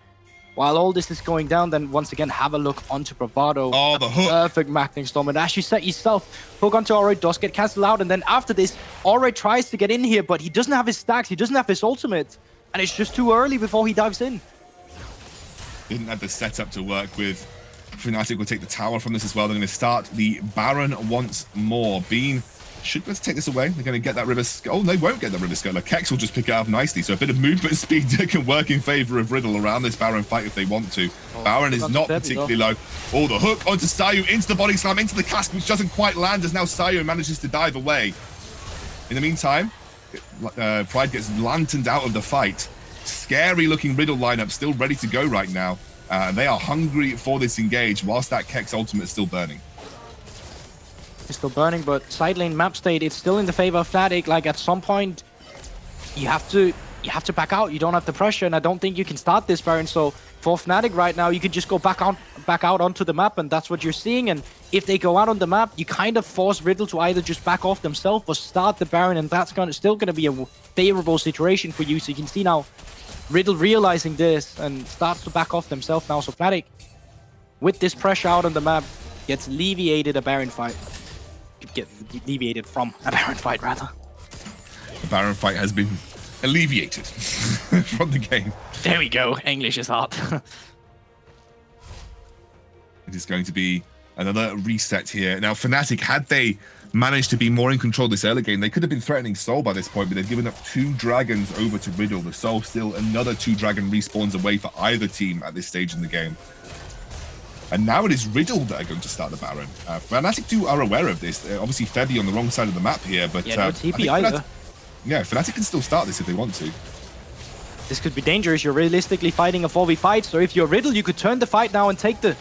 while all this is going down, then once again, have a look onto Bravado. Oh, the hook. Perfect Magnet Storm, and as you said yourself, hook onto Ori does get cancelled out, and then after this, Ori tries to get in here, but he doesn't have his stacks, he doesn't have his ultimate, and it's just too early before he dives in. Didn't have the setup to work with. Fnatic will take the tower from this as well. They're going to start the Baron once more. Bean should be able to take this away. They're going to get that River Skull. Oh, they won't get that River Skull. Kex will just pick it up nicely. So a bit of movement speed can work in favor of Riddle around this Baron fight if they want to. Baron is not particularly low. Oh, the hook onto Sayu, into the body slam, into the cask, which doesn't quite land as now Sayu manages to dive away. In the meantime, Pride gets lanterned out of the fight. Scary looking Riddle lineup still ready to go right now. They are hungry for this engage whilst that Kex ultimate is still burning. It's still burning, but side lane map state, it's still in the favor of Fnatic. Like at some point, you have to back out. You don't have the pressure, and I don't think you can start this Baron. So for Fnatic right now, you can just go back out onto the map, and that's what you're seeing. And if they go out on the map, you kind of force Riddle to either just back off themselves or start the Baron, and that's still gonna be a favorable situation for you. So you can see now Riddle realizing this and starts to back off themselves now. So Fnatic, with this pressure out on the map, gets alleviated a Baron fight. Get alleviated from a Baron fight, rather. The Baron fight has been alleviated from the game. There we go. English is hard. It is going to be another reset here. Now, Fnatic, had they managed to be more in control this early game, they could have been threatening Soul by this point, but they've given up 2 dragons over to Riddle. The Soul still another 2 dragon respawns away for either team at this stage in the game. And now it is Riddle that are going to start the Baron. Fnatic 2 are aware of this. Obviously, Febby on the wrong side of the map here, but yeah, no TP either. Fnatic can still start this if they want to. This could be dangerous. You're realistically fighting a 4v5, so if you're Riddle, you could turn the fight now and take the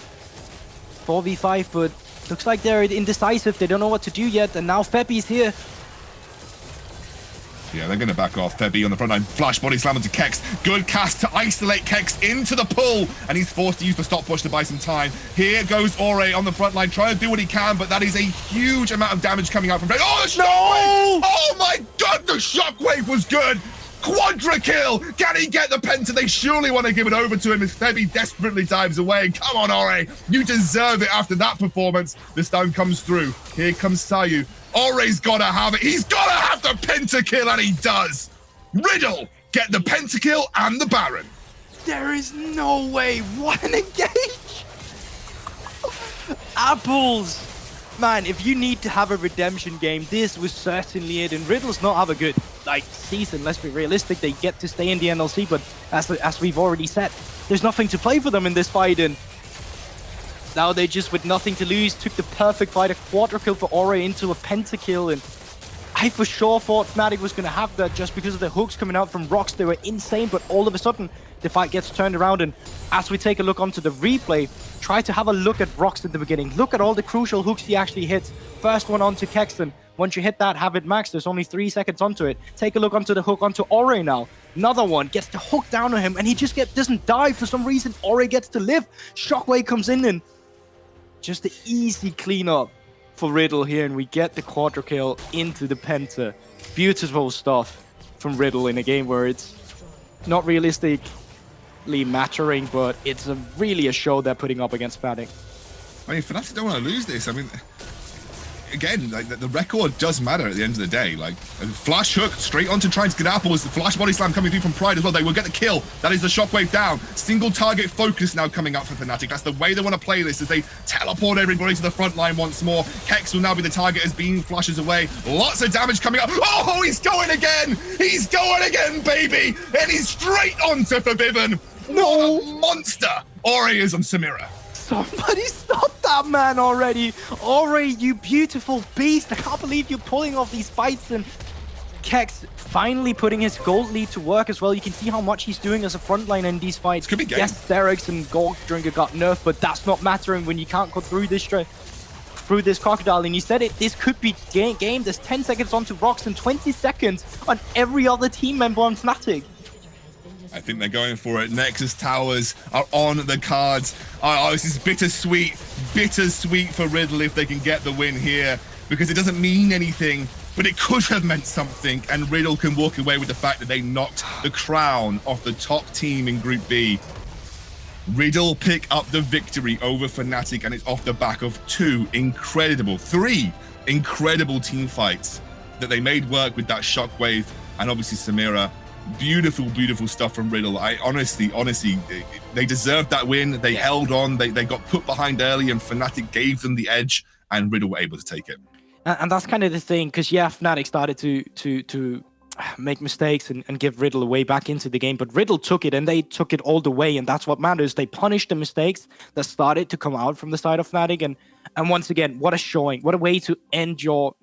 4v5, but looks like they're indecisive. They don't know what to do yet, and now Febby's here. Yeah, they're going to back off. Febby on the front line. Flash body slam into Kex. Good cast to isolate Kex into the pull, and he's forced to use the stopwatch to buy some time. Here goes Ore on the front line, trying to do what he can, but that is a huge amount of damage coming out from Febby. Oh, the shockwave! No! Oh my god, the shockwave was good! Quadra kill! Can he get the penta? They surely want to give it over to him as Febby desperately dives away. Come on, Ore. You deserve it after that performance. The stone comes through. Here comes Sayu. Ore's got to have it. He's got to have the pentakill, and he does. Riddle, get the pentakill and the Baron. There is no way. What an engage. Apples. Man, if you need to have a redemption game, this was certainly it. And Riddle's not have a good season. Let's be realistic. They get to stay in the NLC, but as we've already said, there's nothing to play for them in this fight. And now they just, with nothing to lose, took the perfect fight, a quadra kill for Ore into a pentakill. And I for sure thought Fnatic was going to have that just because of the hooks coming out from Rox. They were insane, but all of a sudden, the fight gets turned around. And as we take a look onto the replay, try to have a look at Rox in the beginning. Look at all the crucial hooks he actually hits. First one onto Kexton. Once you hit that, have it max. There's only 3 seconds onto it. Take a look onto the hook onto Ore now. Another one gets the hook down on him, and he just doesn't die for some reason. Ore gets to live. Shockwave comes in, and just an easy cleanup for Riddle here, and we get the quadra kill into the Penta. Beautiful stuff from Riddle in a game where it's not realistically mattering, but it's really a show they're putting up against Fnatic. I mean, Fnatic don't want to lose this. I mean, again, like the record does matter at the end of the day. Like, flash hook straight onto trying to get apples. The flash body slam coming through from Pride as well. They will get the kill. That is the shockwave down. Single target focus now coming up for Fnatic. That's the way they want to play this, as they teleport everybody to the front line once more. Kex will now be the target as Beam flashes away. Lots of damage coming up. Oh, he's going again. He's going again, baby. And he's straight onto Forbidden. No. What a monster Ore is on Samira. Somebody stop that man already! Ore, you beautiful beast! I can't believe you're pulling off these fights, and Kex finally putting his gold lead to work as well. You can see how much he's doing as a frontliner in these fights. Could be game. Yes, Derek's and Gold Drinker got nerfed, but that's not mattering when you can't go through this crocodile. And you said it, this could be game. There's 10 seconds onto Rox and 20 seconds on every other team member on Fnatic. I think they're going for it. Nexus Towers are on the cards. Oh, this is bittersweet for Riddle if they can get the win here, because it doesn't mean anything, but it could have meant something, and Riddle can walk away with the fact that they knocked the crown off the top team in Group B. Riddle pick up the victory over Fnatic, and it's off the back of three incredible team fights that they made work with that shockwave, and obviously Samira. Beautiful stuff from Riddle. I honestly, they deserved that win. They held on. They got put behind early, and Fnatic gave them the edge, and Riddle were able to take it. And that's kind of the thing, because Fnatic started to make mistakes and give Riddle a way back into the game, but Riddle took it, and they took it all the way, and that's what matters. They punished the mistakes that started to come out from the side of Fnatic, and once again, what a showing, what a way to end your.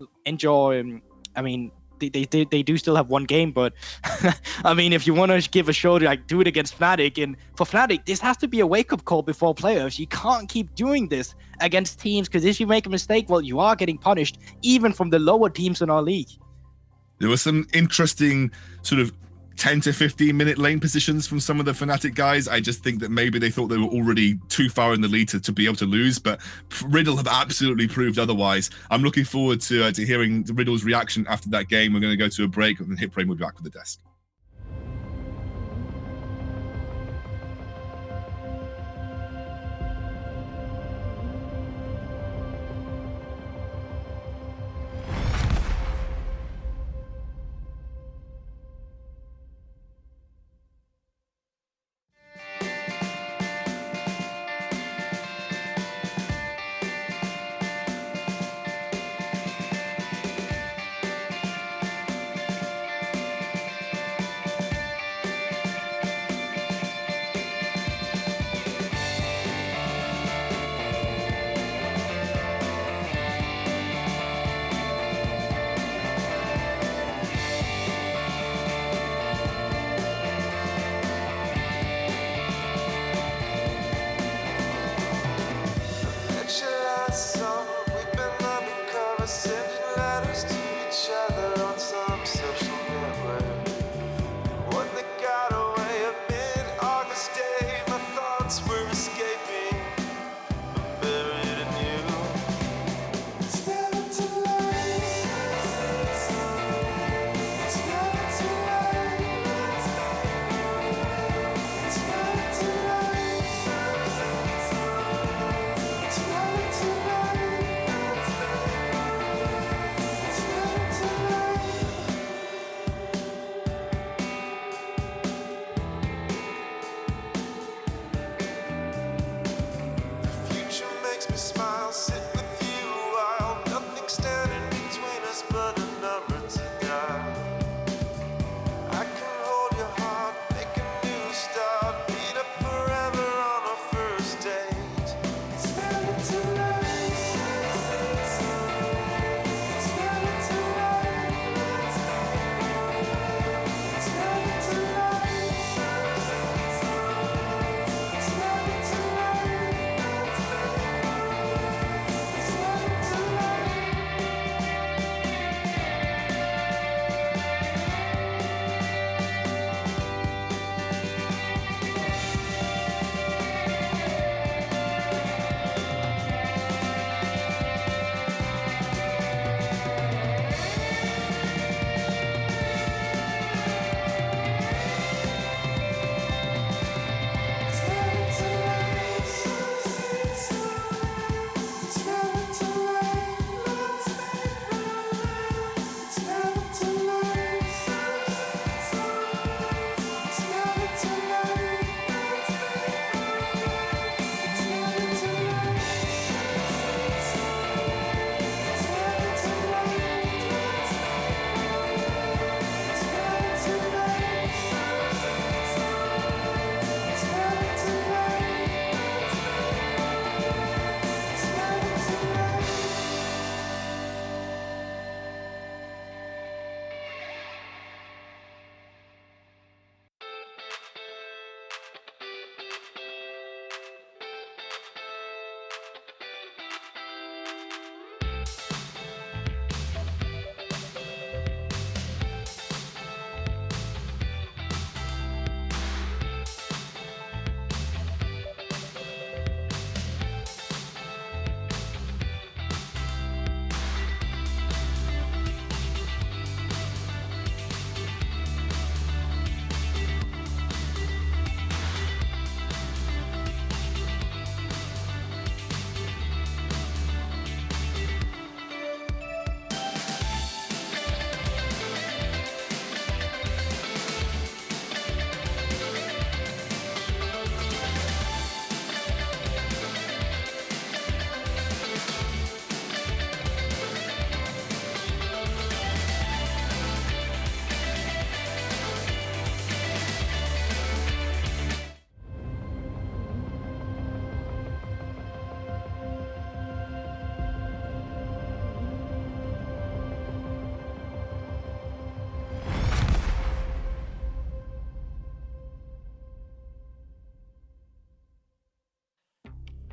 I mean, they do still have one game, but I mean, if you want to give a show to do it against Fnatic, and for Fnatic, this has to be a wake-up call before playoffs. You can't keep doing this against teams, because if you make a mistake, well, you are getting punished, even from the lower teams in our league. There were some interesting sort of 10 to 15 minute lane positions from some of the Fnatic guys. I just think that maybe they thought they were already too far in the lead to be able to lose, but Riddle have absolutely proved otherwise. I'm looking forward to hearing Riddle's reaction after that game. We're going to go to a break, and Hit Brain will be back with the desk.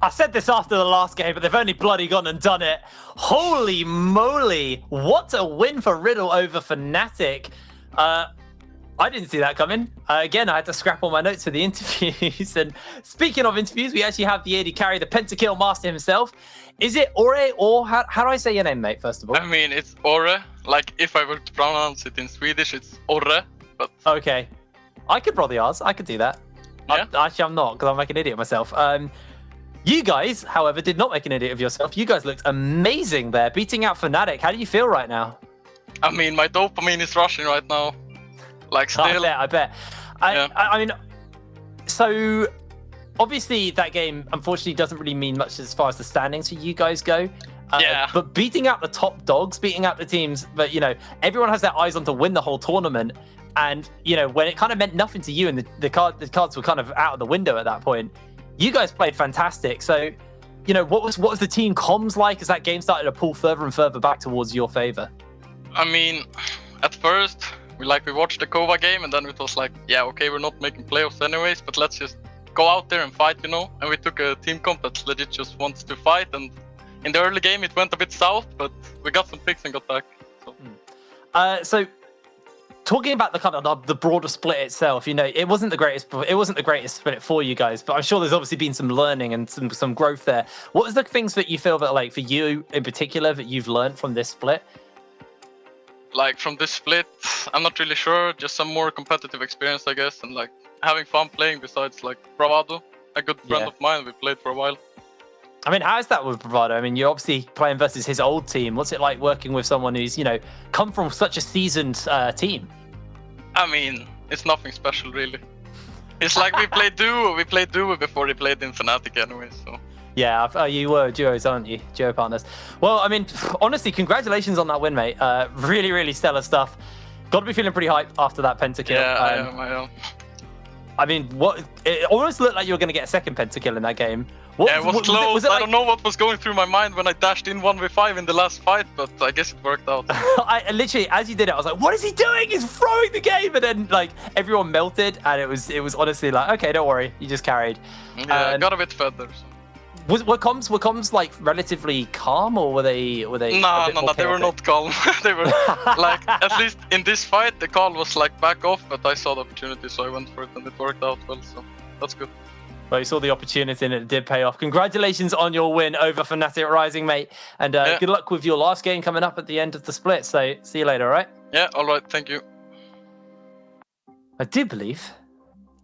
I said this after the last game, but they've only bloody gone and done it. Holy moly. What a win for Riddle over Fnatic. I didn't see that coming. Again, I had to scrap all my notes for the interviews. And speaking of interviews, we actually have the AD carry, the pentakill master himself. Is it Ore or how do I say your name, mate, first of all? I mean, it's Ore. Like, if I were to pronounce it in Swedish, it's Ore. But Okay. I could roll the R's. I could do that. Yeah. Actually, I'm not, because I'm making an idiot of myself. You guys, however, did not make an idiot of yourself. You guys looked amazing there, beating out Fnatic. How do you feel right now? I mean, my dopamine is rushing right now. Like, still. I bet. Yeah. I mean, so obviously that game, unfortunately, doesn't really mean much as far as the standings for you guys go. Yeah. But beating out the top dogs, beating out the teams, but everyone has their eyes on to win the whole tournament. And when it kind of meant nothing to you, and the cards were kind of out of the window at that point, you guys played fantastic. So, what was the team comms like as that game started to pull further and further back towards your favor? I mean, at first, we watched the Kova game, and then it was like, yeah, okay, we're not making playoffs anyways, but let's just go out there and fight, And we took a team comp that legit just wants to fight. And in the early game, it went a bit south, but we got some picks and got back. So talking about the kind of the broader split itself, it wasn't the greatest split for you guys, but I'm sure there's obviously been some learning and some growth there. What was the things that you feel that, like, for you in particular, that you've learned from this split? Like, from this split, I'm not really sure. Just some more competitive experience, I guess, and like having fun playing. Besides, like, Bravado, a good friend of mine, we played for a while. I mean, how is that with Bravado? I mean, you're obviously playing versus his old team. What's it like working with someone who's come from such a seasoned team? I mean, it's nothing special, really. It's like we played duo before he played in Fnatic anyway, so. Yeah, you were duos, aren't you? Duo partners. Well, I mean, honestly, congratulations on that win, mate. Really, really stellar stuff. Got to be feeling pretty hyped after that pentakill. Yeah, I am. I mean, it almost looked like you were going to get a second pentakill in that game. Yeah, it was close. I don't know what was going through my mind when I dashed in 1v5 in the last fight, but I guess it worked out. I literally, as you did it, I was like, what is he doing? He's throwing the game. And then, like, everyone melted, and it was honestly like, okay, don't worry. You just carried. Yeah, I got a bit fed there. So. Were comms like relatively calm, or were they? No, they were not calm. They were like, at least in this fight, the call was like back off, but I saw the opportunity, so I went for it, and it worked out well. So that's good. Well, you saw the opportunity, and it did pay off. Congratulations on your win over Fnatic Rising, mate, and good luck with your last game coming up at the end of the split. So see you later, all right? Yeah, all right. Thank you. I do believe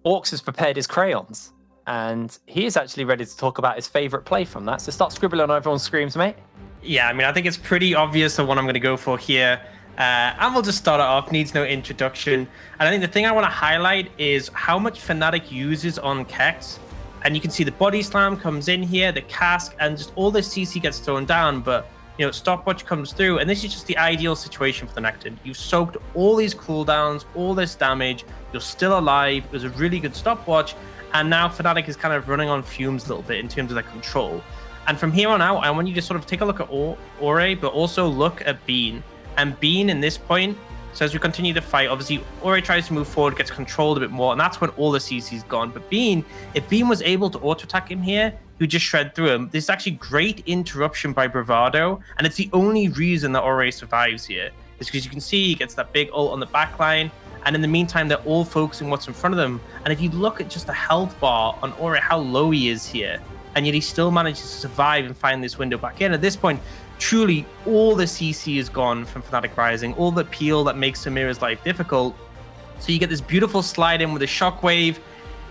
Orcs has prepared his crayons. And he is actually ready to talk about his favourite play from that. So start scribbling on everyone's screens, mate. Yeah, I mean, I think it's pretty obvious the one I'm going to go for here. And we'll just start it off. Needs no introduction. And I think the thing I want to highlight is how much Fnatic uses on Kex. And you can see the body slam comes in here, the cask, and just all this CC gets thrown down. But, stopwatch comes through. And this is just the ideal situation for the Nectin. You've soaked all these cooldowns, all this damage. You're still alive. It was a really good stopwatch. And now Fnatic is kind of running on fumes a little bit in terms of their control. And from here on out, I want you to sort of take a look at Ore, but also look at Bean. And Bean in this point, so as we continue the fight, obviously Ore tries to move forward, gets controlled a bit more, and that's when all the CC's gone. But Bean, if Bean was able to auto-attack him here, he'd just shred through him. This is actually great interruption by Bravado, and it's the only reason that Ore survives here. Is because you can see he gets that big ult on the back line, and in the meantime, they're all focusing what's in front of them. And if you look at just the health bar on Ore, how low he is here, and yet he still manages to survive and find this window back in. At this point, truly, all the CC is gone from Fnatic Rising, all the peel that makes Samira's life difficult. So you get this beautiful slide in with a shockwave,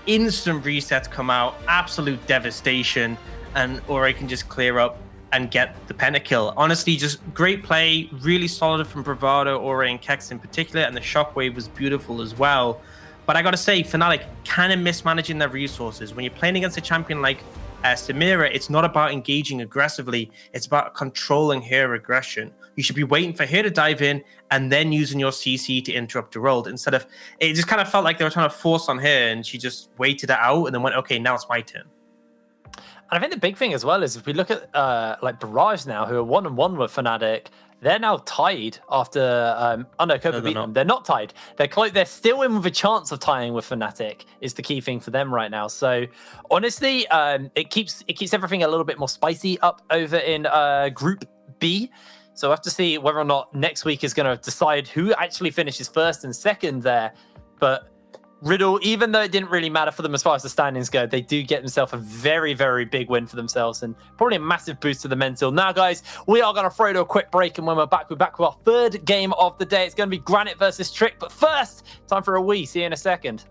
instant resets come out, absolute devastation, and Ore can just clear up and get the pentakill. Honestly, just great play, really solid from Bravado, Ore, and Kex in particular, and the shockwave was beautiful as well. But I gotta say, Fnatic kind of mismanaging their resources. When you're playing against a champion like Samira, it's not about engaging aggressively, it's about controlling her aggression. You should be waiting for her to dive in and then using your CC to interrupt the ult. Instead of, it just kind of felt like they were trying to force on her, and she just waited it out and then went, okay, now it's my turn. And I think the big thing as well is if we look at like Barrage now, who are 1-1 with Fnatic, They're now tied after. Oh no, Copa No, they're beat not. them. They're not tied. They're still in with a chance of tying with Fnatic. Is the key thing for them right now. So honestly, it keeps everything a little bit more spicy up over in Group B. So we'll have to see whether or not next week is going to decide who actually finishes first and second there. But Riddle, even though it didn't really matter for them as far as the standings go, they do get themselves a very, very big win for themselves and probably a massive boost to the mental. Now, guys, we are going to throw to a quick break, and when we're back with our third game of the day. It's going to be Granite versus Trick. But first, time for a wee. See you in a second.